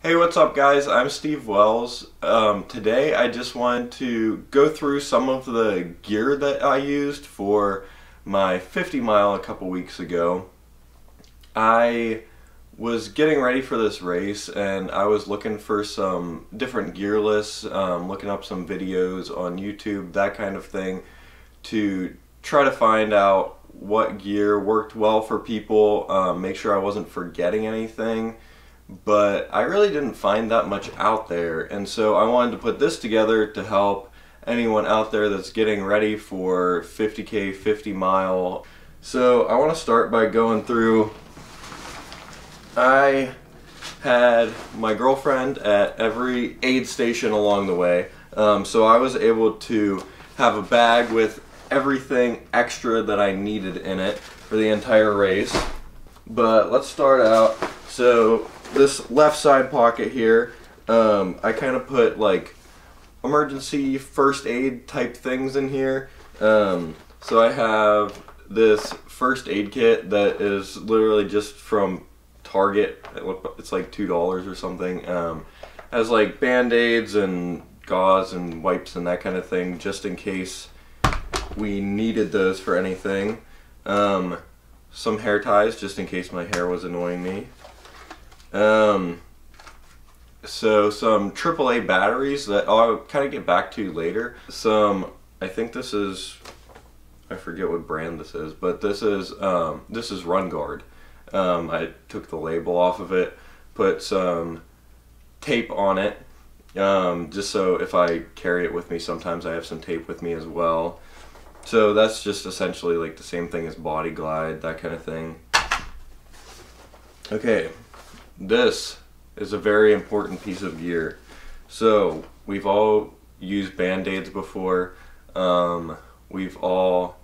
Hey, what's up guys? I'm Steve Wells. Today I just wanted to go through some of the gear that I used for my 50 mile a couple weeks ago. I was getting ready for this race and I was looking for some different gear lists, looking up some videos on YouTube, that kind of thing, to try to find out what gear worked well for people, make sure I wasn't forgetting anything. But I really didn't find that much out there, and so I wanted to put this together to help anyone out there that's getting ready for 50K, 50 mile. So I want to start by going through, I had my girlfriend at every aid station along the way, so I was able to have a bag with everything extra that I needed in it for the entire race. But let's start out. So this left side pocket here, I kind of put like emergency first aid type things in here. So I have this first aid kit that is literally just from Target. It's like $2 or something. Has like band-aids and gauze and wipes and that kind of thing, just in case we needed those for anything. Some hair ties, just in case my hair was annoying me. So some AAA batteries that I'll kind of get back to later. I think this is, I forget what brand this is, but this is Run Guard. I took the label off of it, put some tape on it, just so if I carry it with me, sometimes I have some tape with me as well. So that's just essentially like the same thing as Body Glide, that kind of thing. Okay. This is a very important piece of gear. So we've all used band-aids before, we've all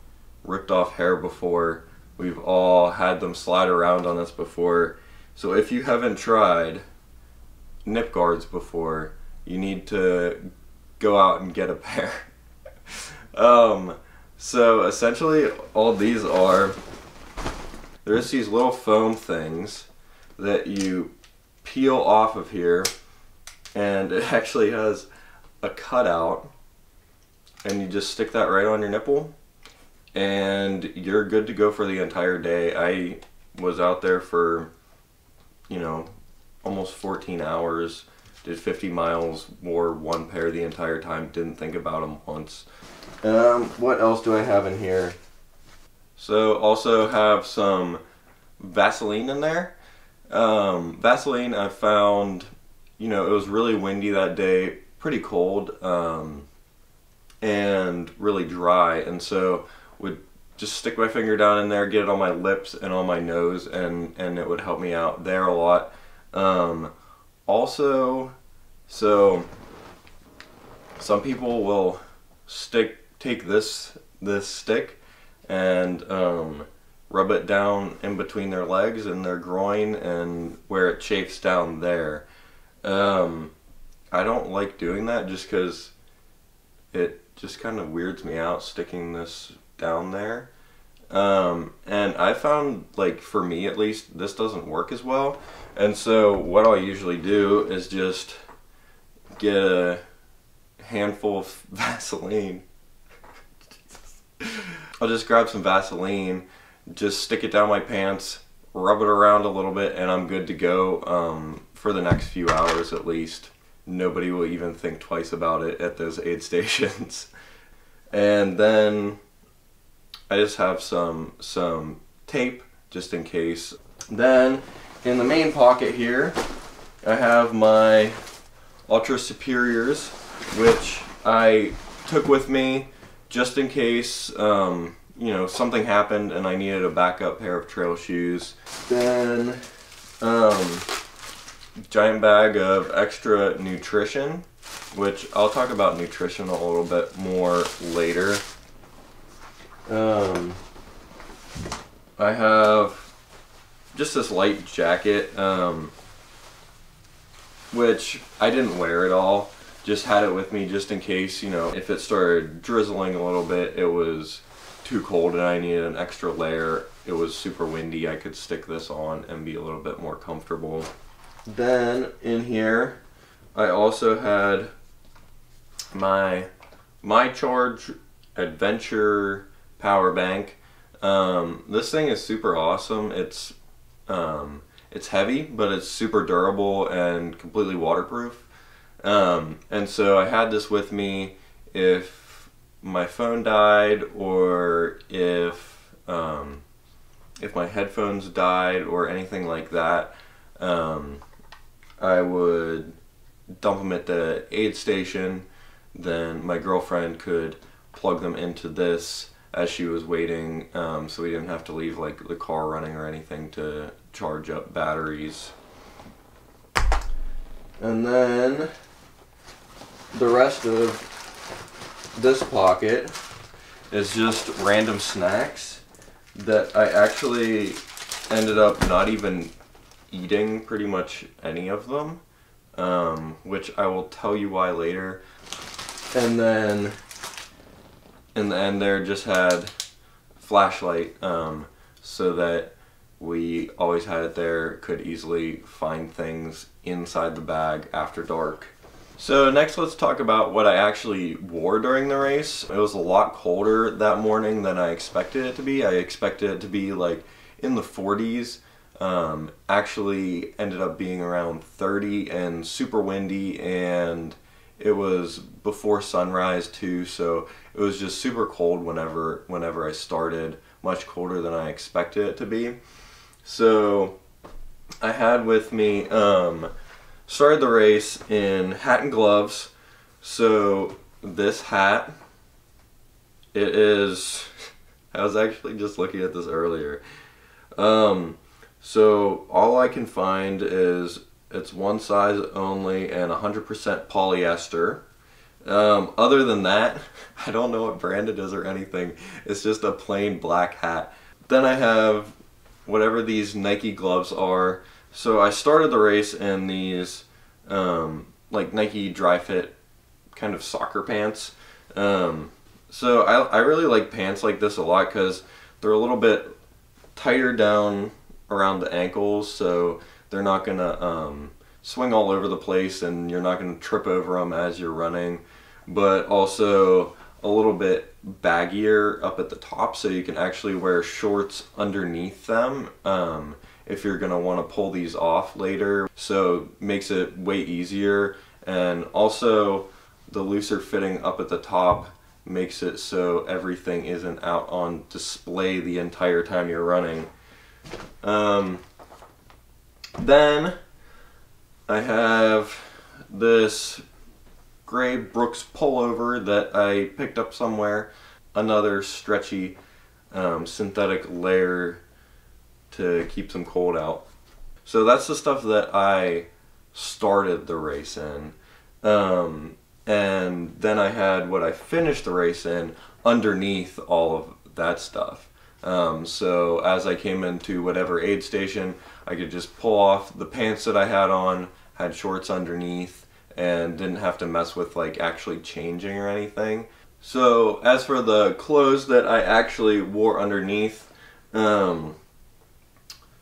ripped off hair before, we've all had them slide around on us before. So if you haven't tried nip guards before, you need to go out and get a pair. So essentially all these are, there's these little foam things that you peel off of here, and it actually has a cutout, and you just stick that right on your nipple and you're good to go for the entire day. I was out there for, you know, almost 14 hours, did 50 miles, wore one pair the entire time, didn't think about them once. What else do I have in here? So also have some Vaseline in there. Vaseline, I found, you know, it was really windy that day, pretty cold, and really dry, and so would just stick my finger down in there, get it on my lips and on my nose, and it would help me out there a lot. Also, so some people will take this stick and rub it down in between their legs and their groin and where it chafes down there. I don't like doing that just because it just kind of weirds me out sticking this down there. And I found, like, for me at least, this doesn't work as well. And so what I'll usually do is just get a handful of Vaseline. I'll just grab some Vaseline, just stick it down my pants, rub it around a little bit, and I'm good to go for the next few hours at least. Nobody will even think twice about it at those aid stations. And then I just have some tape just in case. Then in the main pocket here I have my Ultra Superiors, which I took with me just in case you know, something happened and I needed a backup pair of trail shoes. Then giant bag of extra nutrition, which I'll talk about nutrition a little bit more later. I have just this light jacket, which I didn't wear at all, just had it with me just in case, you know, if it started drizzling a little bit, it was too cold and I needed an extra layer. It was super windy, I could stick this on and be a little bit more comfortable. Then in here, I also had my Charge Adventure power bank. This thing is super awesome. It's heavy, but it's super durable and completely waterproof. And so I had this with me if my phone died, or if my headphones died or anything like that. I would dump them at the aid station. Then my girlfriend could plug them into this as she was waiting, so we didn't have to leave like the car running or anything to charge up batteries. And then the rest of this pocket is just random snacks that I actually ended up not even eating pretty much any of them, which I will tell you why later. And then in the end there just had flashlight, so that we always had it there, could easily find things inside the bag after dark. So next let's talk about what I actually wore during the race. It was a lot colder that morning than I expected it to be. I expected it to be like in the 40s. Actually ended up being around 30 and super windy, and it was before sunrise too, so it was just super cold whenever I started, much colder than I expected it to be. So I had with me, started the race in hat and gloves. So this hat, it is, I was actually just looking at this earlier. So all I can find is it's one size only and 100% polyester. Other than that, I don't know what brand it is or anything. It's just a plain black hat. Then I have whatever these Nike gloves are. So I started the race in these like Nike dry fit kind of soccer pants. So I really like pants like this a lot because they're a little bit tighter down around the ankles, so they're not gonna swing all over the place and you're not gonna trip over them as you're running, but also a little bit baggier up at the top, so you can actually wear shorts underneath them if you're gonna want to pull these off later. So makes it way easier, and also the looser fitting up at the top makes it so everything isn't out on display the entire time you're running. Then I have this gray Brooks pullover that I picked up somewhere, another stretchy synthetic layer to keep some cold out. So that's the stuff that I started the race in. And then I had what I finished the race in underneath all of that stuff. So as I came into whatever aid station, I could just pull off the pants that I had on, had shorts underneath, and didn't have to mess with like actually changing or anything. So as for the clothes that I actually wore underneath,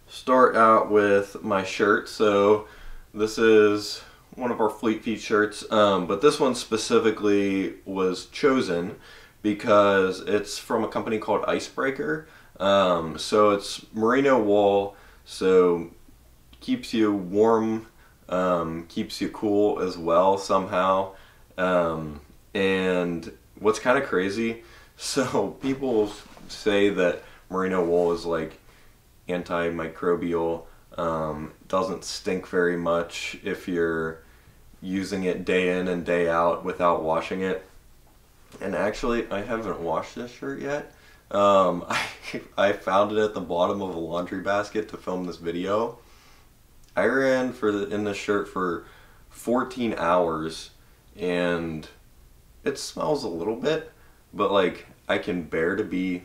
start out with my shirt. So this is one of our Fleet Feet shirts, but this one specifically was chosen because it's from a company called Icebreaker. So it's merino wool, so keeps you warm, keeps you cool as well somehow. And what's kind of crazy, so people say that merino wool is like antimicrobial, doesn't stink very much if you're using it day in and day out without washing it. And actually, I haven't washed this shirt yet. I found it at the bottom of a laundry basket to film this video. I ran in this shirt for 14 hours, and it smells a little bit, but like I can bear to be,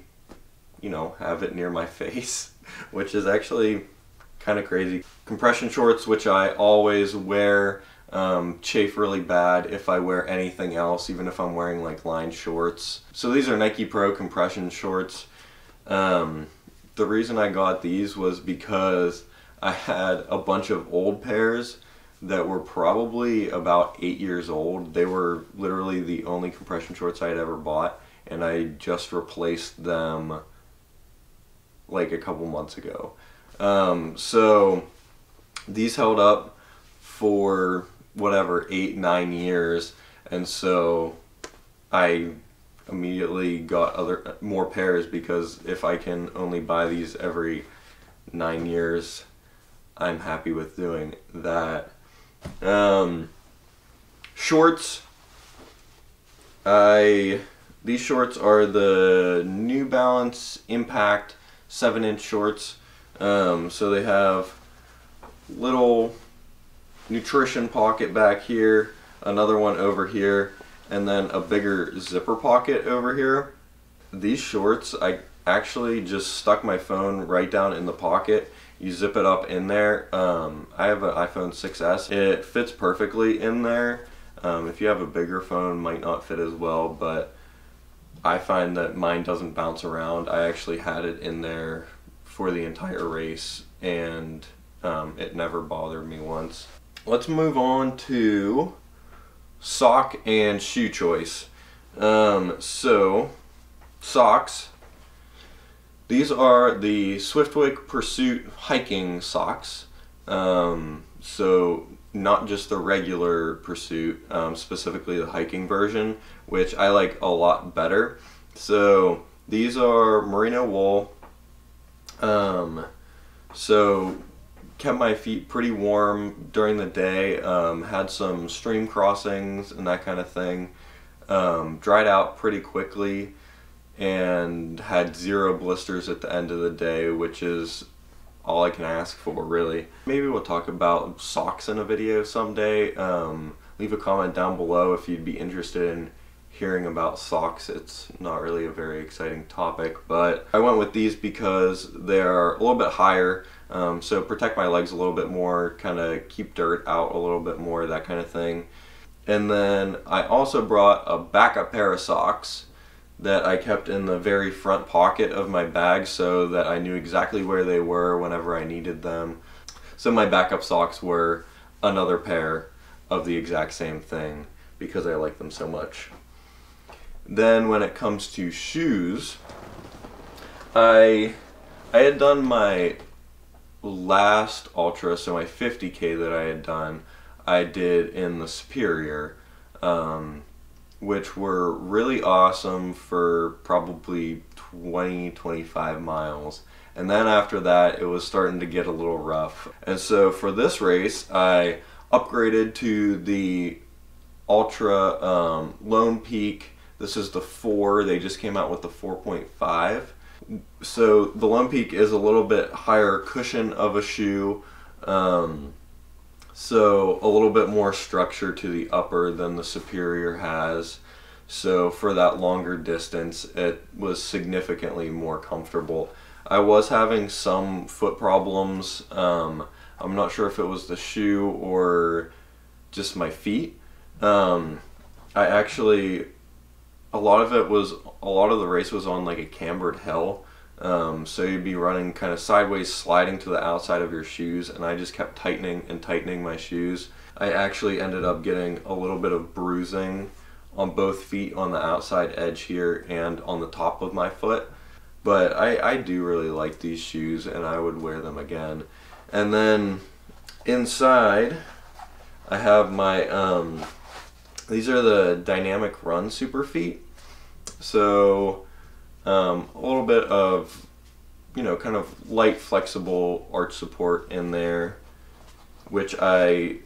you know, have it near my face, which is actually kind of crazy. Compression shorts, which I always wear, chafe really bad if I wear anything else, even if I'm wearing like lined shorts. So these are Nike Pro compression shorts. The reason I got these was because I had a bunch of old pairs that were probably about 8 years old. They were literally the only compression shorts I had ever bought, and I just replaced them like a couple months ago. So these held up for whatever 8-9 years, and so I immediately got more pairs, because if I can only buy these every 9 years, I'm happy with doing that. Shorts. These shorts are the New Balance Impact 7-inch shorts. So they have little nutrition pocket back here, another one over here, and then a bigger zipper pocket over here. These shorts, I actually just stuck my phone right down in the pocket. You zip it up in there. I have an iPhone 6s. It fits perfectly in there. If you have a bigger phone, it might not fit as well, but I find that mine doesn't bounce around. I actually had it in there for the entire race, and it never bothered me once. Let's move on to sock and shoe choice. So socks. These are the Swiftwick Pursuit hiking socks. So not just the regular Pursuit, specifically the hiking version, which I like a lot better. So these are merino wool. So kept my feet pretty warm during the day, had some stream crossings and that kind of thing. Dried out pretty quickly, and had 0 blisters at the end of the day, which is all I can ask for, really. Maybe we'll talk about socks in a video someday. Leave a comment down below if you'd be interested in hearing about socks. It's not really a very exciting topic, but I went with these because they're a little bit higher, so protect my legs a little bit more, kind of keep dirt out a little bit more, that kind of thing. And then I also brought a backup pair of socks that I kept in the very front pocket of my bag, so that I knew exactly where they were whenever I needed them. So my backup socks were another pair of the exact same thing, because I like them so much. Then when it comes to shoes, I had done my last ultra, so my 50K that I had done, I did in the Superior, which were really awesome for probably 20-25 miles. And then after that, it was starting to get a little rough. And so for this race, I upgraded to the Ultra Lone Peak. This is the 4. They just came out with the 4.5. So the Lone Peak is a little bit higher cushion of a shoe. So a little bit more structure to the upper than the Superior has. So for that longer distance, it was significantly more comfortable. I was having some foot problems. I'm not sure if it was the shoe or just my feet. I actually, a lot of the race was on like a cambered hill. So you'd be running kind of sideways, sliding to the outside of your shoes, and I just kept tightening and tightening my shoes. I actually ended up getting a little bit of bruising on both feet, on the outside edge here and on the top of my foot. But I do really like these shoes, and I would wear them again. And then inside I have my, these are the Dynamic Run Super Feet. So a little bit of, you know, kind of light flexible arch support in there, which I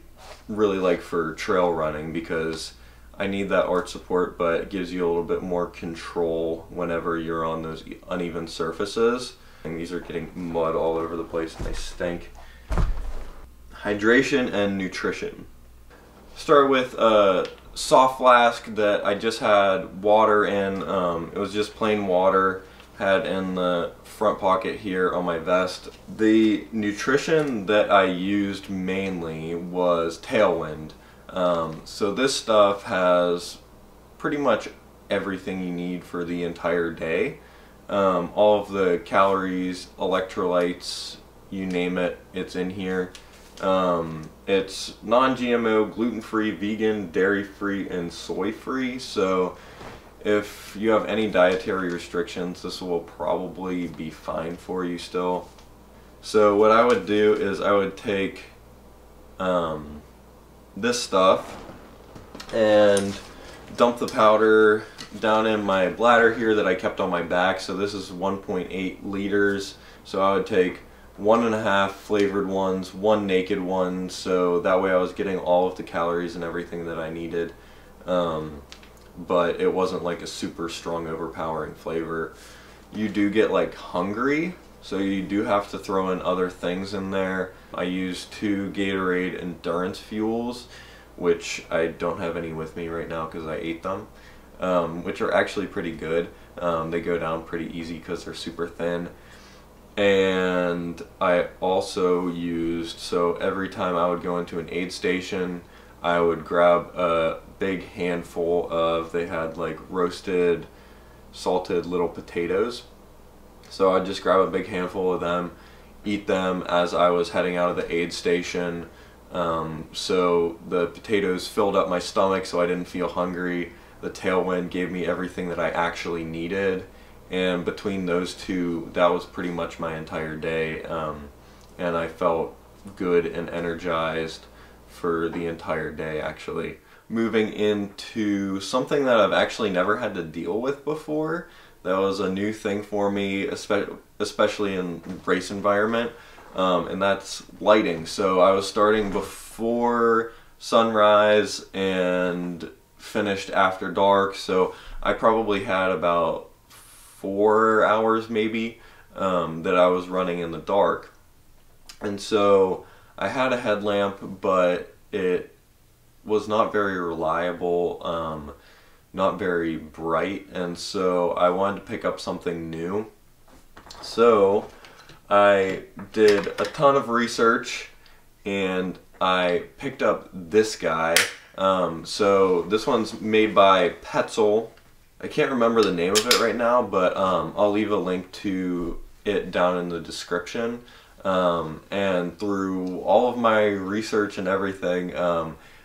really like for trail running, because I need that arch support, but it gives you a little bit more control whenever you're on those uneven surfaces. And these are getting mud all over the place and they stink. Hydration and nutrition. Start with a soft flask that I just had water in. It was just plain water, had in the front pocket here on my vest. The nutrition that I used mainly was Tailwind. So this stuff has pretty much everything you need for the entire day. All of the calories, electrolytes, you name it, it's in here. It's non-GMO, gluten-free, vegan, dairy-free, and soy-free. So if you have any dietary restrictions, this will probably be fine for you still. So what I would do is I would take this stuff and dump the powder down in my bladder here that I kept on my back. So this is 1.8 liters. So I would take 1.5 flavored ones, 1 naked one, so that way I was getting all of the calories and everything that I needed. But it wasn't like a super strong overpowering flavor. You do get like hungry, so you do have to throw in other things in there. I used 2 Gatorade Endurance Fuels, which I don't have any with me right now because I ate them, which are actually pretty good. They go down pretty easy because they're super thin. And I also used, so every time I would go into an aid station, I would grab a big handful of, they had like roasted, salted little potatoes. So I'd just grab a big handful of them, eat them as I was heading out of the aid station. So the potatoes filled up my stomach so I didn't feel hungry. The tailwind gave me everything that I actually needed. And between those two, that was pretty much my entire day. And I felt good and energized for the entire day, actually. Moving into something that I've actually never had to deal with before. That was a new thing for me, especially in race environment, and that's lighting. So I was starting before sunrise and finished after dark, so I probably had about 4 hours maybe that I was running in the dark. And so I had a headlamp, but it was not very reliable, not very bright, and so I wanted to pick up something new. So I did a ton of research and I picked up this guy. So this one's made by Petzl. I can't remember the name of it right now, but I'll leave a link to it down in the description. And through all of my research and everything,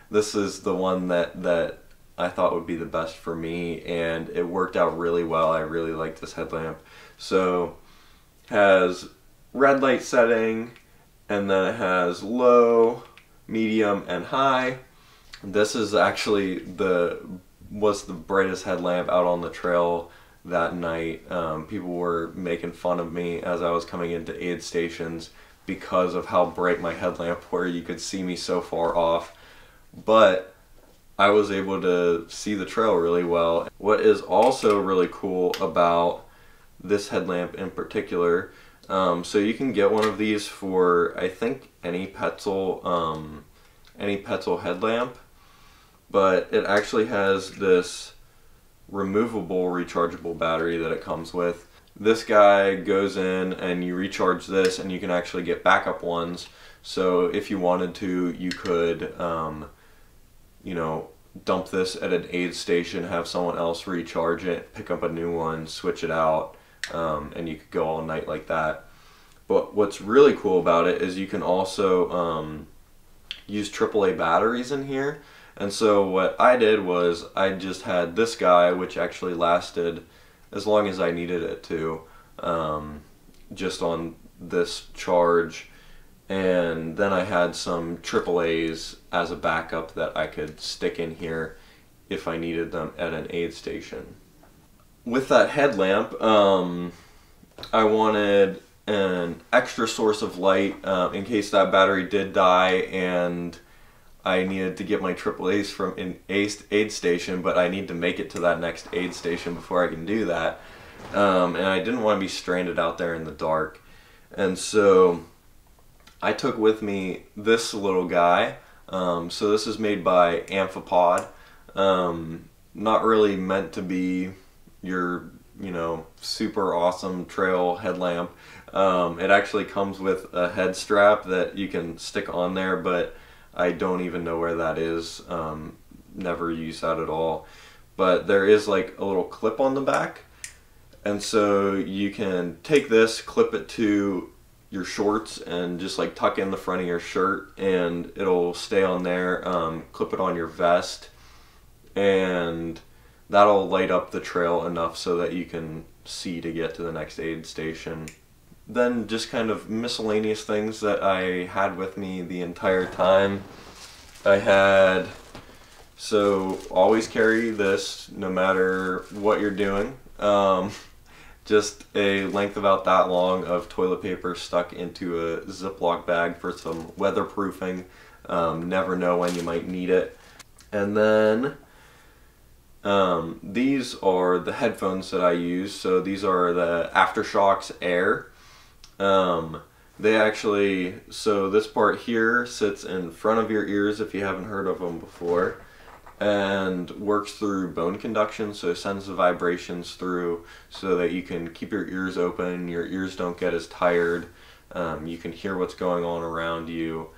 this is the one that I thought would be the best for me, and it worked out really well. I really like this headlamp. So has red light setting, and then it has low, medium, and high. This is actually was the brightest headlamp out on the trail that night. People were making fun of me as I was coming into aid stations because of how bright my headlamp were. You could see me so far off, but I was able to see the trail really well. What is also really cool about this headlamp in particular, so you can get one of these for, I think, any Petzl headlamp, but it actually has this removable rechargeable battery that it comes with. This guy goes in and you recharge this, and you can actually get backup ones. So if you wanted to, you could you know, dump this at an aid station, have someone else recharge it, pick up a new one, switch it out, and you could go all night like that. But what's really cool about it is you can also use AAA batteries in here. And so what I did was I just had this guy, which actually lasted as long as I needed it to, just on this charge. And then I had some AAAs as a backup that I could stick in here if I needed them at an aid station. With that headlamp, I wanted an extra source of light in case that battery did die and I needed to get my AAAs from an aid station, but I need to make it to that next aid station before I can do that. And I didn't want to be stranded out there in the dark. And so I took with me this little guy. So this is made by Amphipod. Not really meant to be your, you know, super awesome trail headlamp. It actually comes with a head strap that you can stick on there, but I don't even know where that is. Never use that at all. But there is like a little clip on the back, and so you can take this, clip it to your shorts and just like tuck in the front of your shirt, and it'll stay on there. Clip it on your vest, and that'll light up the trail enough so that you can see to get to the next aid station. Then just kind of miscellaneous things that I had with me the entire time. So always carry this no matter what you're doing. Just a length about that long of toilet paper stuck into a Ziploc bag for some weatherproofing. Never know when you might need it. And then these are the headphones that I use. So these are the Aftershokz Air. So this part here sits in front of your ears if you haven't heard of them before, and works through bone conduction, so it sends the vibrations through so that you can keep your ears open, your ears don't get as tired, you can hear what's going on around you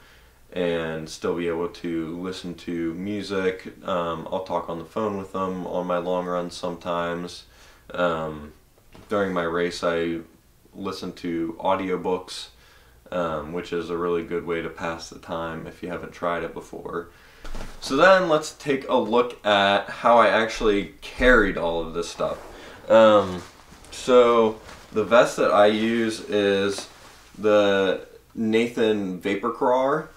and still be able to listen to music. I'll talk on the phone with them on my long runs sometimes. During my race I listen to audiobooks, which is a really good way to pass the time if you haven't tried it before. So then let's take a look at how I actually carried all of this stuff. So the vest that I use is the Nathan Vapor Crawler.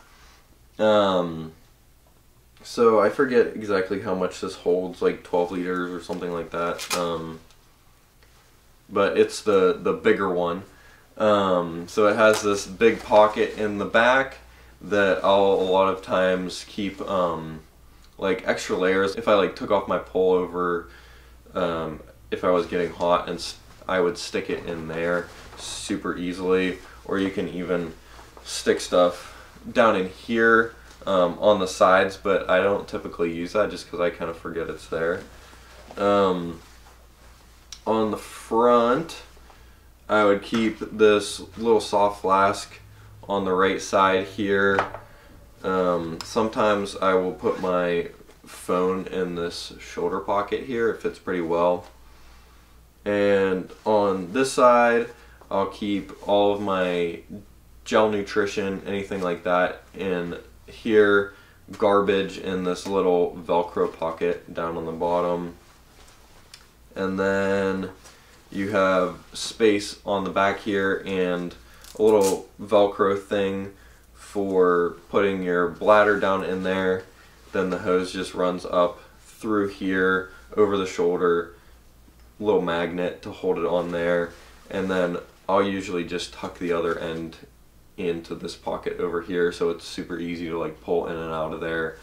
So I forget exactly how much this holds, like 12 liters or something like that. But it's the bigger one. So it has this big pocket in the back that I'll a lot of times keep like extra layers. If I like took off my pullover, if I was getting hot, and I would stick it in there super easily. Or you can even stick stuff down in here on the sides, but I don't typically use that just because I kind of forget it's there. On the front, I would keep this little soft flask on the right side here. Sometimes I will put my phone in this shoulder pocket here. It fits pretty well. And on this side, I'll keep all of my gel nutrition, anything like that, in here. Garbage in this little Velcro pocket down on the bottom. And then you have space on the back here and a little Velcro thing for putting your bladder down in there. Then the hose just runs up through here over the shoulder, little magnet to hold it on there, and then I'll usually just tuck the other end into this pocket over here so it's super easy to like pull in and out of there.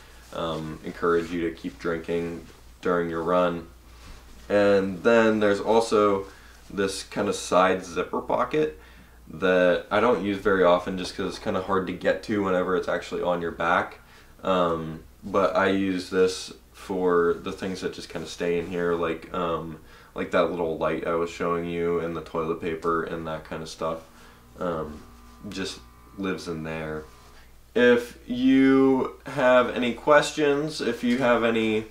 Encourage you to keep drinking during your run. And then there's also this kind of side zipper pocket that I don't use very often just because it's kind of hard to get to whenever it's actually on your back. But I use this for the things that just kind of stay in here, like that little light I was showing you, and the toilet paper and that kind of stuff. Just lives in there. If you have any questions, if you have any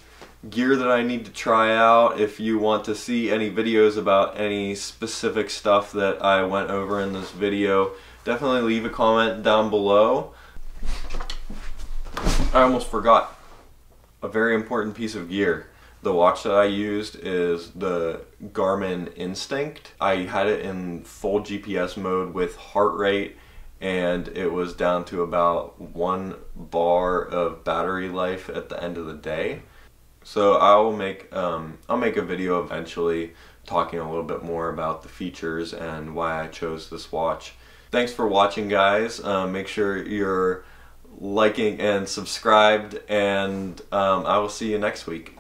gear that I need to try out, if you want to see any videos about any specific stuff that I went over in this video, definitely leave a comment down below. I almost forgot a very important piece of gear. The watch that I used is the Garmin Instinct. I had it in full GPS mode with heart rate, and it was down to about 1 bar of battery life at the end of the day. So I'll make a video eventually talking a little bit more about the features and why I chose this watch. Thanks for watching, guys. Make sure you're liking and subscribed, and I will see you next week.